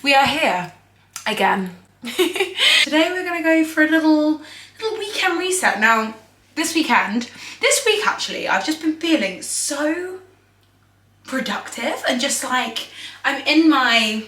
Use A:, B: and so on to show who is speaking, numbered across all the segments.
A: We are here again. Today we're gonna go for a little weekend reset. Now, this week actually, I've just been feeling so productive and just like, I'm in my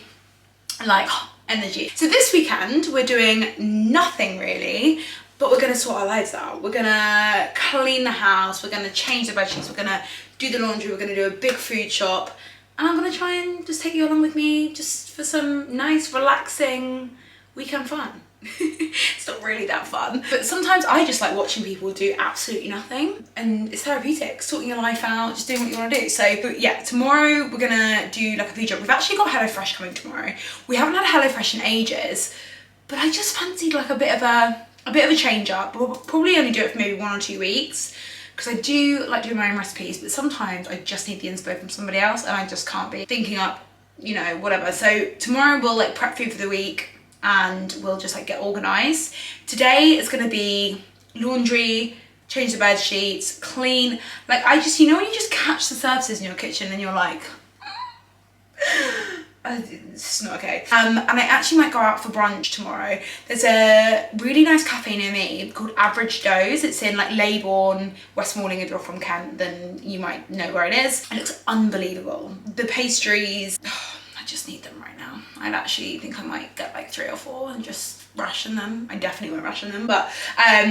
A: like energy. So this weekend we're doing nothing really, but we're gonna sort our lives out. We're gonna clean the house, we're gonna change the bedsheets, we're gonna do the laundry, we're gonna do a big food shop, and I'm gonna try and just take you along with me just for some nice, relaxing weekend fun. It's not really that fun, but sometimes I just like watching people do absolutely nothing, and it's therapeutic, sorting your life out, just doing what you want to do. So but yeah, tomorrow we're gonna do like a food shop. We've actually got HelloFresh coming tomorrow. We haven't had HelloFresh in ages, but I just fancied like a bit of a change up. We'll probably only do it for maybe 1 or 2 weeks, because I do like doing my own recipes, but sometimes I just need the inspo from somebody else and I just can't be thinking up, you know, whatever. So tomorrow we'll like prep food for the week and we'll just like get organized. Today is gonna be laundry, change the bed sheets, clean. Like I just, you know when you just catch the surfaces in your kitchen and you're like, it's not okay. And I actually might go out for brunch tomorrow. There's a really nice cafe near me called Average Doughs. It's in like Leybourne, West Malling. If you're from Kent, then you might know where it is. It looks unbelievable. The pastries, I just need them right now. I'd actually think I might get like 3 or 4 and just ration them. I definitely won't ration them, but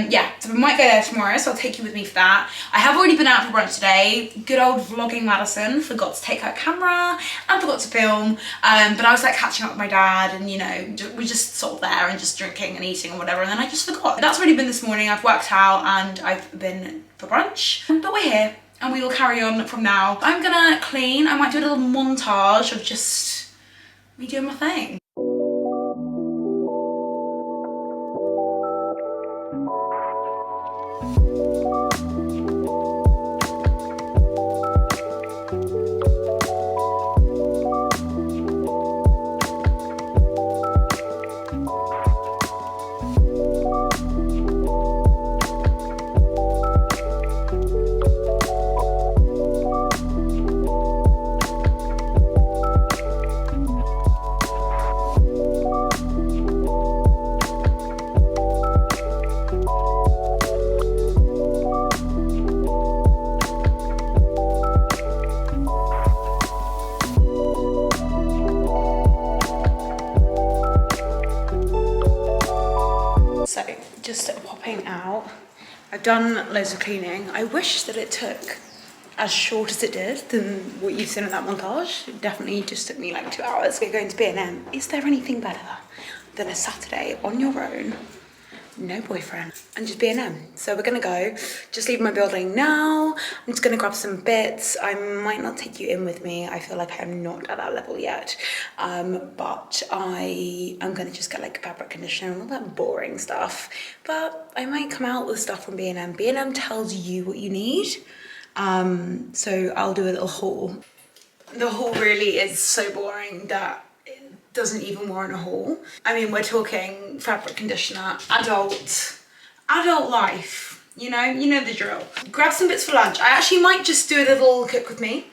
A: yeah, so we might go there tomorrow, so I'll take you with me for that. I have already been out for brunch today. Good old vlogging Madison forgot to take her camera and forgot to film, but I was like catching up with my dad, and you know, we're just sort of there and just drinking and eating or whatever, and then I just forgot. That's already been this morning. I've worked out and I've been for brunch, but we're here and we will carry on from now. I'm gonna clean. I might do a little montage of just me doing my thing. Just popping out. I've done loads of cleaning. I wish that it took as short as it did than what you've seen in that montage. It definitely just took me like 2 hours going to B&M. Is there anything better than a Saturday on your own, no boyfriend, and just B&M? So we're gonna go, just leave my building now. I'm just gonna grab some bits. I might not take you in with me. I feel like I'm not at that level yet, but I am gonna just get like fabric conditioner and all that boring stuff. But I might come out with stuff from B&M. B&M tells you what you need, so I'll do a little haul. The haul really is so boring that doesn't even warrant a haul. I mean, we're talking fabric conditioner, adult life, you know the drill. Grab some bits for lunch. I actually might just do a little cook with me,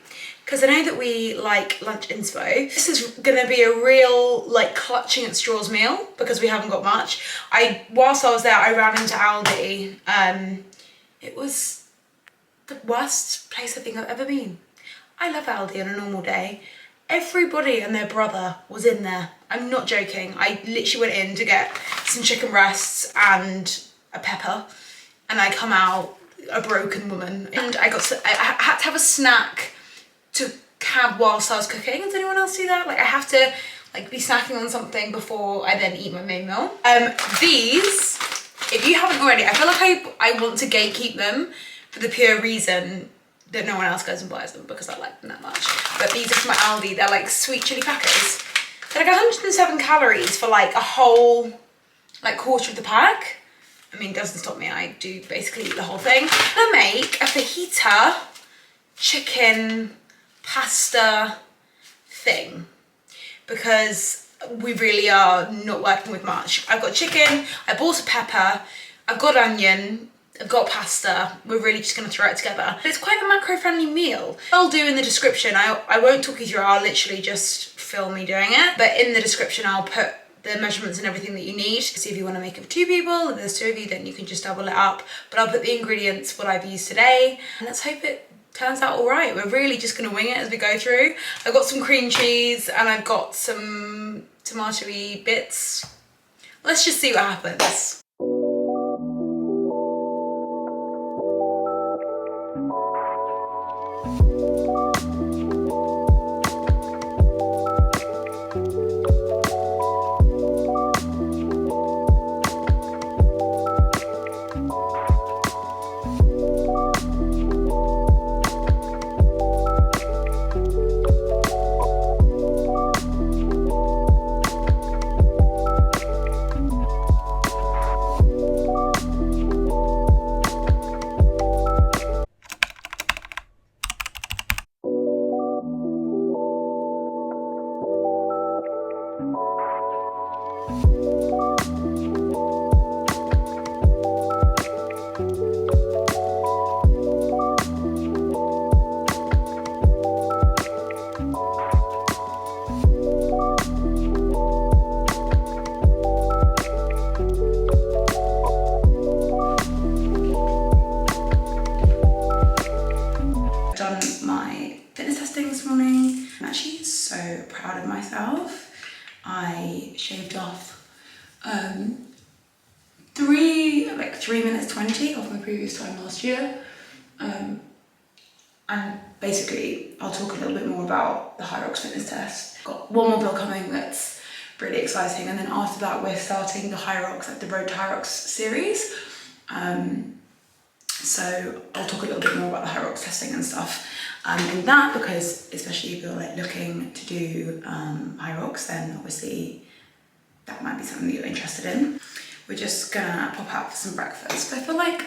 A: because I know that we like lunch inspo. This is gonna be a real like clutching at straws meal, because we haven't got much. Whilst I was there, I ran into Aldi. It was the worst place I think I've ever been. I love Aldi on a normal day. Everybody and their brother was in there. I'm not joking. I literally went in to get some chicken breasts and a pepper, and I come out a broken woman. And I had to have a snack to have whilst I was cooking. Does anyone else do that? Like I have to like be snacking on something before I then eat my main meal. These, if you haven't already, I feel like I want to gatekeep them for the pure reason that no one else goes and buys them, because I like them that much. But these are from my Aldi. They're like sweet chili crackers. They're like 107 calories for like a whole like quarter of the pack. I mean, it doesn't stop me. I do basically eat the whole thing. I'm gonna make a fajita chicken pasta thing, because we really are not working with much. I've got chicken, I bought a pepper, I've got onion, I've got pasta. We're really just gonna throw it together. But it's quite a macro-friendly meal. I'll do in the description. I won't talk you through. I'll literally just film me doing it. But in the description, I'll put the measurements and everything that you need. So if you want to make it for 2 people, if there's 2 of you, then you can just double it up. But I'll put the ingredients, what I've used today, and let's hope it turns out all right. We're really just gonna wing it as we go through. I've got some cream cheese and I've got some tomato-y bits. Let's just see what happens. Proud of myself. I shaved off 3 minutes 20 off my previous time last year, and basically I'll talk a little bit more about the Hyrox fitness test. Got one more vlog coming that's really exciting, and then after that we're starting the Hyrox, like the Road to Hyrox series. So I'll talk a little bit more about the Hyrox testing and stuff in that, because especially if you're like looking to do Hyrox, then obviously that might be something that you're interested in. We're just gonna pop out for some breakfast. I feel like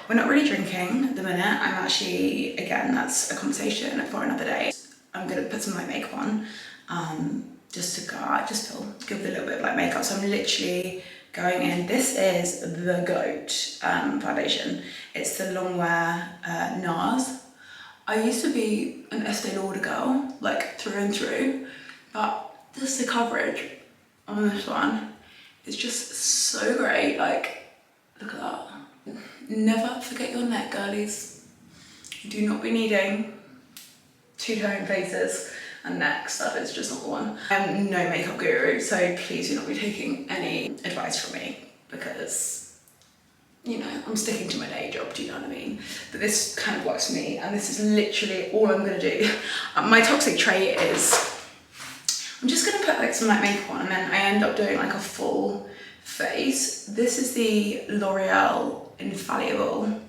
A: we're not really drinking at the minute. I'm actually, again, that's a conversation for another day. I'm gonna put some like makeup on, just to go, give it a little bit of like makeup. So I'm literally going in. This is the GOAT foundation. It's the Longwear NARS. I used to be an Estee Lauder girl, like through and through, but just the coverage on this one is just so great. Like, look at that. Never forget your neck, girlies. You do not be needing two-tone faces and necks. That is just not the one. I'm no makeup guru, so please do not be taking any advice from me, because, you know, I'm sticking to my day job, do you know what I mean? But this kind of works for me, and this is literally all I'm gonna do. My toxic trait is, I'm just gonna put like some like makeup on, and then I end up doing like a full face. This is the L'Oreal Infallible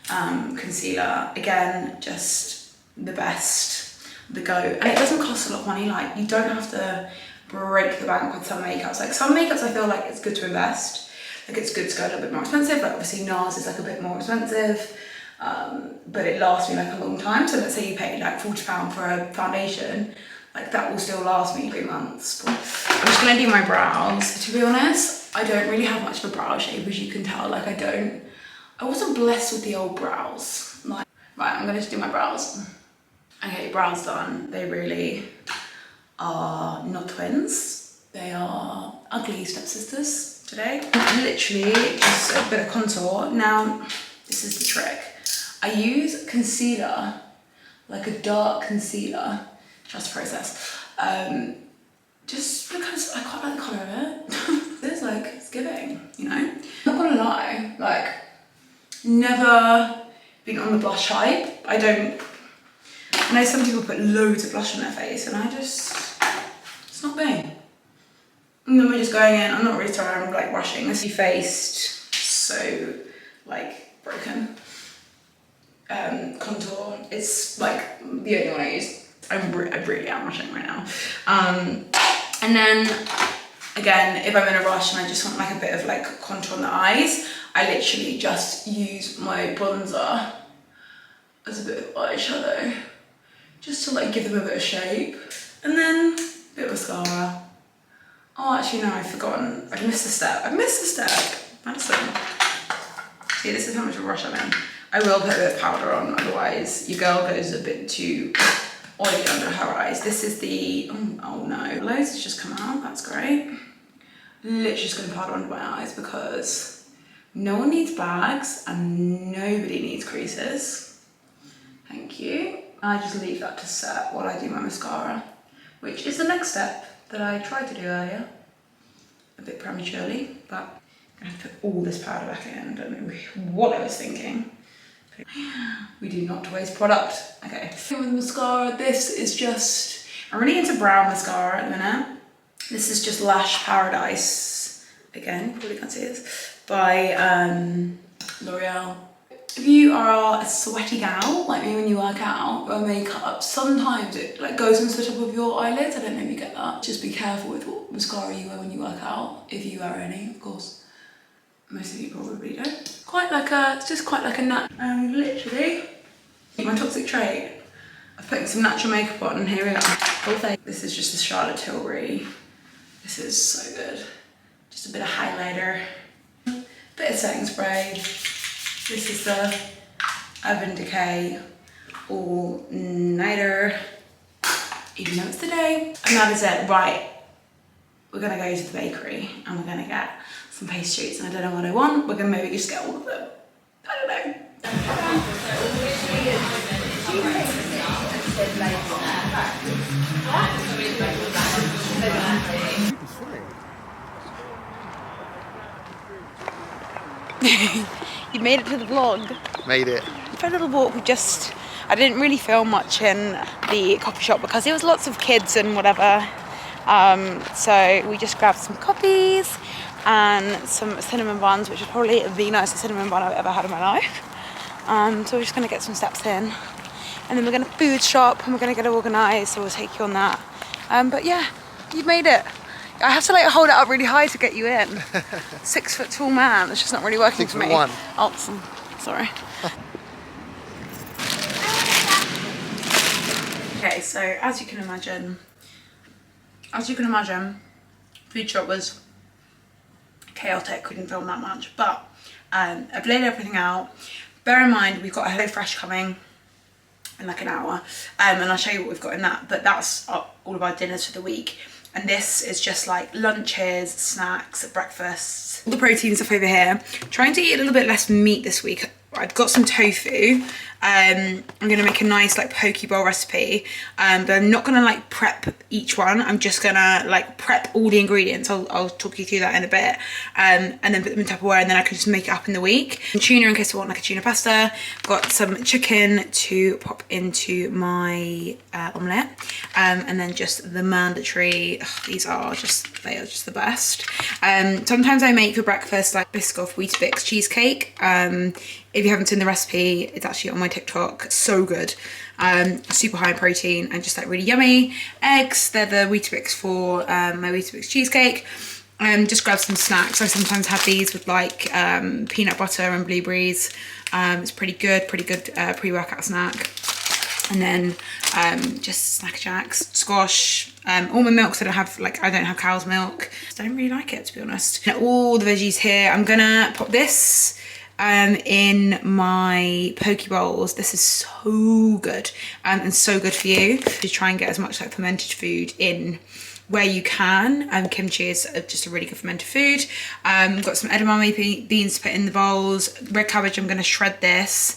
A: concealer. Again, just the best, the go. And it doesn't cost a lot of money. Like, you don't have to break the bank with some makeups. Like, some makeups I feel like it's good to invest. Like, it's good to go a little bit more expensive. Like, obviously NARS is like a bit more expensive, but it lasts me like a long time. So let's say you pay like £40 for a foundation, like that will still last me 3 months. But I'm just gonna do my brows. To be honest, I don't really have much of a brow shape, as you can tell. Like, I wasn't blessed with the old brows. Like, right, I'm gonna just do my brows. Okay, brows done. They really are not twins. They are ugly stepsisters today. Literally just a bit of contour. Now, this is the trick. I use concealer, like a dark concealer, trust the process, just because I quite like the colour of it. It's like, it's giving, you know? Not gonna lie, like, never been on the blush hype. I know some people put loads of blush on their face, and it's not me. And then we're just going in. I'm not really sorry, I'm like rushing. This faced, so like broken. Contour, it's like the only one I use. I really am rushing right now. And then again, if I'm in a rush and I just want like a bit of like contour on the eyes, I literally just use my bronzer as a bit of eyeshadow, just to like give them a bit of shape. And then a bit of mascara. Oh, actually no, I've forgotten. I missed a step. Madison. See, this is how much of a rush I'm in. I will put a bit of powder on, otherwise your girl goes a bit too oily under her eyes. This is the, oh no, loads has just come out, that's great. Literally just gonna powder under my eyes because no one needs bags and nobody needs creases. Thank you. I just leave that to set while I do my mascara, which is the next step that I tried to do earlier, a bit prematurely, but I have to put all this powder back in. I don't know what I was thinking. We do not waste product. Okay. With mascara, this is just, I'm really into brown mascara at the minute. This is just Lash Paradise, again, you probably can't see this, by L'Oreal. If you are a sweaty gal, like me when you work out, or makeup, sometimes it like goes into the top of your eyelids. I don't know if you get that. Just be careful with what mascara you wear when you work out, if you wear any, of course. Most of you probably don't. It's just quite like a nut. Literally, my toxic trait of putting some natural makeup on, and here we are. Whole thing. This is just the Charlotte Tilbury. This is so good. Just a bit of highlighter, bit of setting spray. This is the Urban Decay All Nighter, even though it's the day. And that is it. Right, we're gonna go to the bakery and we're gonna get some pastries, and I don't know what I want. We're gonna maybe just get all of them. I don't know. You made it to the vlog.
B: Made it.
A: For a little walk, I didn't really film much in the coffee shop because there was lots of kids and whatever. So we just grabbed some coffees and some cinnamon buns, which is probably the nicest cinnamon bun I've ever had in my life. So we're just gonna get some steps in, and then we're gonna food shop and we're gonna get it organised, so we'll take you on that. But yeah, you've made it. I have to like hold it up really high to get you in. 6 foot tall man, it's just not really working for me.
B: 6'1".
A: Oh, sorry. Okay, so as you can imagine, food shop was chaotic. We didn't film that much, but I've laid everything out. Bear in mind, we've got a HelloFresh coming in like an hour, and I'll show you what we've got in that, but that's all of our dinners for the week. And this is just like lunches, snacks, breakfasts, all the protein stuff over here. Trying to eat a little bit less meat this week. I've got some tofu. I'm gonna make a nice like poke bowl recipe, but I'm not gonna like prep each one. I'm just gonna like prep all the ingredients. I'll talk you through that in a bit, and then put them in Tupperware, and then I can just make it up in the week. And tuna in case I want like a tuna pasta. Got some chicken to pop into my omelette, and then just the mandatory. They are just the best. Sometimes I make for breakfast like Biscoff Weetabix cheesecake. If you haven't seen the recipe, it's actually on my TikTok. So good. Super high in protein and just like really yummy. Eggs, they're the Weetabix for my Weetabix cheesecake. Just grab some snacks. I sometimes have these with like peanut butter and blueberries. It's pretty good pre-workout snack. And then just Snack Jacks, squash, almond milk, so I don't have cow's milk. Just don't really like it, to be honest. And all the veggies here. I'm gonna pop this in my poke bowls. This is so good, and so good for you. To try and get as much like fermented food in where you can. Kimchi is just a really good fermented food. Got some edamame beans to put in the bowls. Red cabbage, I'm gonna shred this.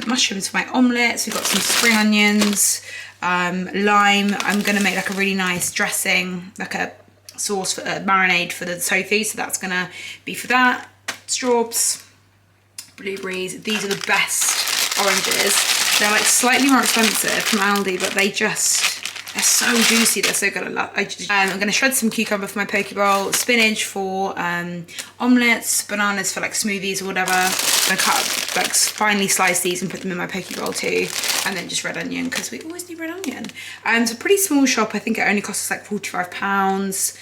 A: Mushrooms for my omelette. So we've got some spring onions, lime. I'm gonna make like a really nice dressing, like a sauce for marinade for the tofu. So that's gonna be for that. Strawberries, blueberries. These are the best oranges. They're like slightly more expensive from Aldi, but they're so juicy, they're so good. I'm gonna shred some cucumber for my poke bowl, spinach for omelettes, bananas for like smoothies or whatever. I'm gonna cut up, like finely slice these and put them in my poke bowl too. And then just red onion, because we always need red onion. It's a pretty small shop. I think it only costs us like £45.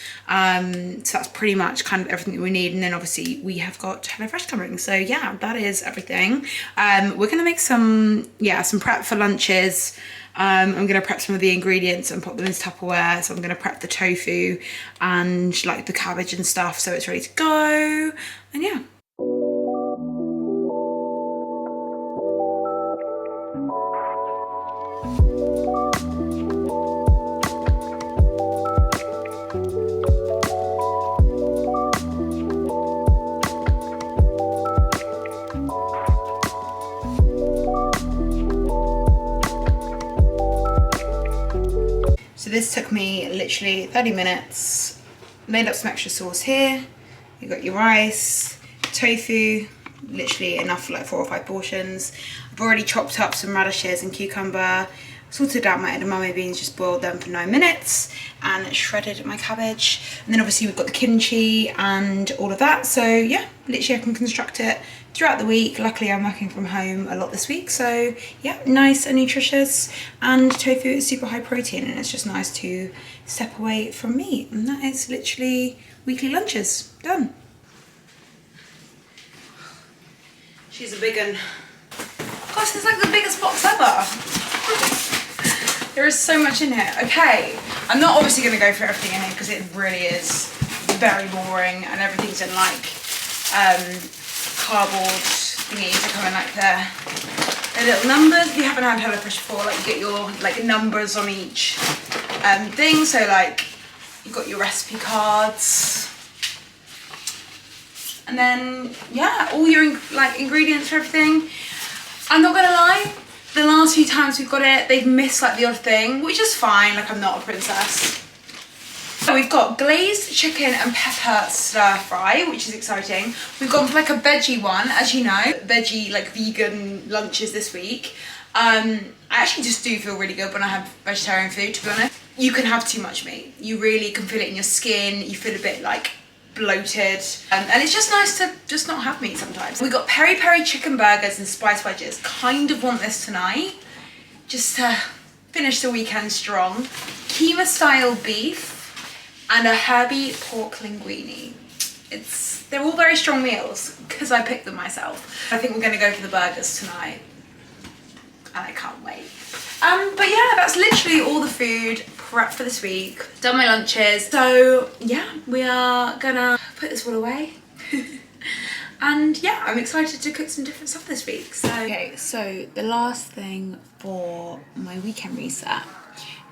A: So that's pretty much kind of everything that we need. And then obviously we have got HelloFresh coming. So yeah, that is everything. We're gonna make some prep for lunches. I'm gonna prep some of the ingredients and put them into Tupperware. So I'm gonna prep the tofu and like the cabbage and stuff, so it's ready to go. And yeah. this took me literally 30 minutes. Made up some extra sauce here. You got your rice, tofu, literally enough for like 4 or 5 portions. I've already chopped up some radishes and cucumber, sorted out my edamame beans, just boiled them for 9 minutes, and shredded my cabbage. And then obviously we've got the kimchi and all of that. So yeah, literally I can construct it throughout the week. Luckily I'm working from home a lot this week, so yeah, nice and nutritious. And tofu is super high protein, and it's just nice to step away from meat. And that is literally weekly lunches done. She's a big one. Gosh, it's like the biggest box ever. There is so much in here. Okay, I'm not obviously going to go through everything in here because it really is very boring, and everything's in like cardboard thingies that come in like the little numbers. If you haven't had HelloFresh before, like you get your like numbers on each thing. So like you've got your recipe cards, and then yeah, all your like ingredients for everything. I'm not gonna lie, the last few times we've got it, they've missed like the odd thing, which is fine. Like, I'm not a princess. So we've got glazed chicken and pepper stir fry, which is exciting. We've gone for like a veggie one, as you know, veggie like vegan lunches this week. I actually just do feel really good when I have vegetarian food, to be honest. You can have too much meat. You really can feel it in your skin. You feel a bit like bloated, and it's just nice to just not have meat sometimes. We got peri peri chicken burgers and spice wedges. Kind of want this tonight, just to finish the weekend strong. Keema style beef and a herby pork linguine. They're all very strong meals because I picked them myself. I think we're gonna go for the burgers tonight, and I can't wait. But yeah, that's literally all the food prep for this week. Done my lunches. So yeah, we are gonna put this all away. And yeah, I'm excited to cook some different stuff this week. So okay, so the last thing for my weekend reset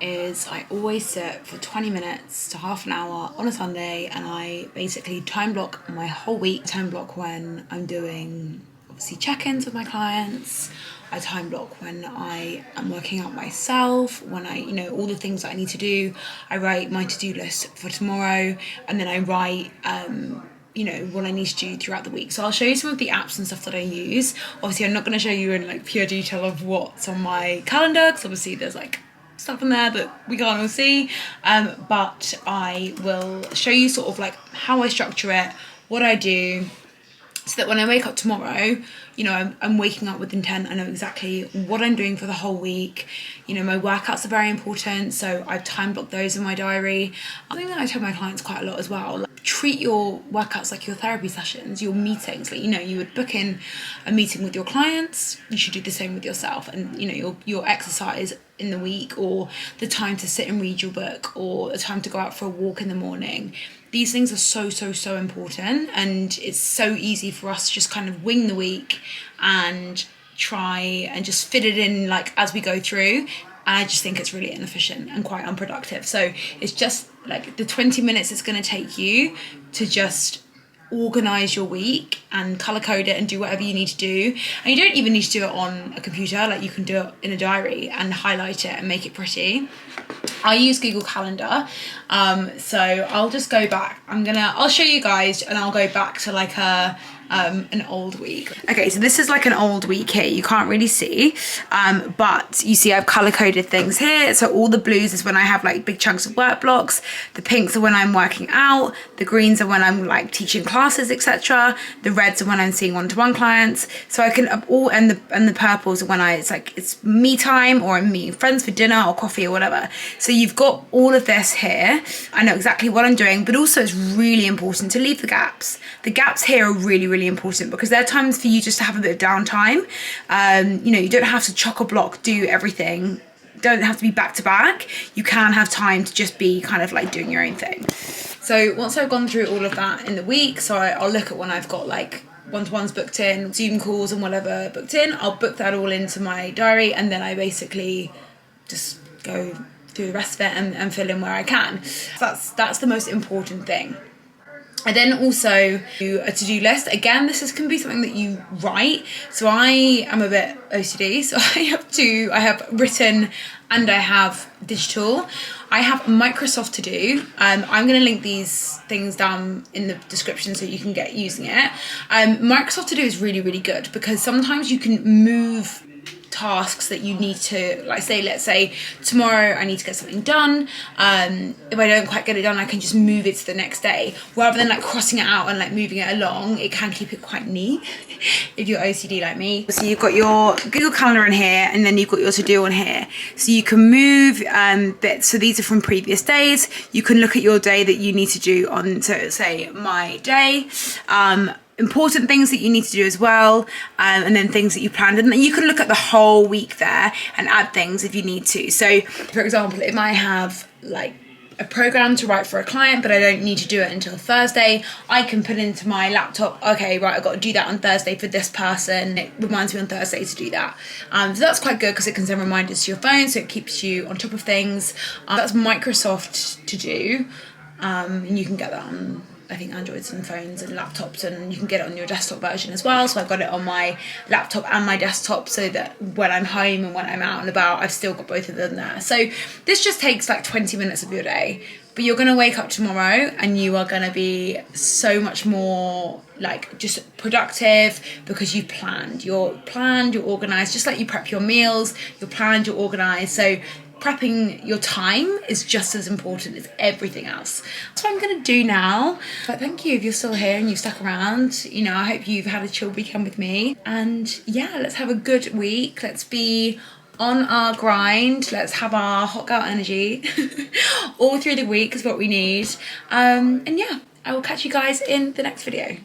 A: is I always sit for 20 minutes to half an hour on a Sunday, and I basically time block my whole week. Time block when I'm doing obviously check-ins with my clients. I time block when I am working out myself, when I, you know, all the things that I need to do. I write my to-do list for tomorrow, and then I write, you know, what I need to do throughout the week. So I'll show you some of the apps and stuff that I use. Obviously, I'm not going to show you in like pure detail of what's on my calendar, because obviously there's like stuff in there that we can't all see. But I will show you sort of like how I structure it, what I do, so that when I wake up tomorrow, you know, I'm waking up with intent. I know exactly what I'm doing for the whole week. You know, my workouts are very important, so I've time blocked those in my diary. I think that I tell my clients quite a lot as well. Like, treat your workouts like your therapy sessions, your meetings. Like, you know, you would book in a meeting with your clients, you should do the same with yourself. And, you know, your exercise in the week, or the time to sit and read your book, or the time to go out for a walk in the morning. These things are so important, and it's so easy for us to just kind of wing the week and try and just fit it in like as we go through. And I just think it's really inefficient and quite unproductive. So it's just like the 20 minutes it's going to take you to just organize your week and color code it and do whatever you need to do. And you don't even need to do it on a computer. Like, you can do it in a diary and highlight it and make it pretty. I use Google Calendar, so I'll just go back. I'll show you guys, and I'll go back to like an old week. Okay, so this is like an old week here. You can't really see, but you see I've color coded things here. So all the blues is when I have like big chunks of work blocks. The pinks are when I'm working out. The greens are when I'm like teaching classes, etc. The reds are when I'm seeing one-to-one clients. So I can all, and the purples are when it's me time, or I'm meeting friends for dinner or coffee or whatever. So you've got all of this here. I know exactly what I'm doing, but also it's really important to leave the gaps. The gaps here are really important, because there are times for you just to have a bit of downtime. You know, you don't have to chock-a-block do everything. Don't have to be back to back. You can have time to just be kind of like doing your own thing. So once I've gone through all of that in the week, so I'll look at when I've got like one-to-ones booked in, Zoom calls and whatever booked in, I'll book that all into my diary, and then I basically just go through the rest of it and fill in where I can. That's the most important thing. I then also do a to-do list. Again, can be something that you write. So I am a bit OCD, so I have written and I have digital. I have Microsoft To Do. I'm going to link these things down in the description so you can get using it. Microsoft To Do is really, really good because sometimes you can move tasks that you need to, like, say, let's say tomorrow I need to get something done. If I don't quite get it done, I can just move it to the next day rather than like crossing it out and like moving it along. It can keep it quite neat if you're OCD like me. So you've got your Google Calendar in here, and then you've got your To Do on here, so you can move bits. So these are from previous days. You can look at your day that you need to do on, so say my day, important things that you need to do as well, and then things that you planned, and then you can look at the whole week there and add things if you need to. So for example, if I have like a program to write for a client but I don't need to do it until Thursday, I can put into my laptop, okay, right, I've got to do that on Thursday for this person. It reminds me on Thursday to do that. So that's quite good because it can send reminders to your phone, so it keeps you on top of things. That's Microsoft To Do, and you can get that on, I think, Androids and phones and laptops, and you can get it on your desktop version as well. So I've got it on my laptop and my desktop, so that when I'm home and when I'm out and about, I've still got both of them there. So this just takes like 20 minutes of your day, but you're going to wake up tomorrow and you are going to be so much more like just productive because you've planned, you're organized, just like you prep your meals, you're planned, you're organized. So prepping your time is just as important as everything else. That's what I'm going to do now. But thank you if you're still here and you've stuck around. You know, I hope you've had a chill weekend with me. And yeah, let's have a good week. Let's be on our grind. Let's have our hot girl energy all through the week is what we need. And yeah, I will catch you guys in the next video.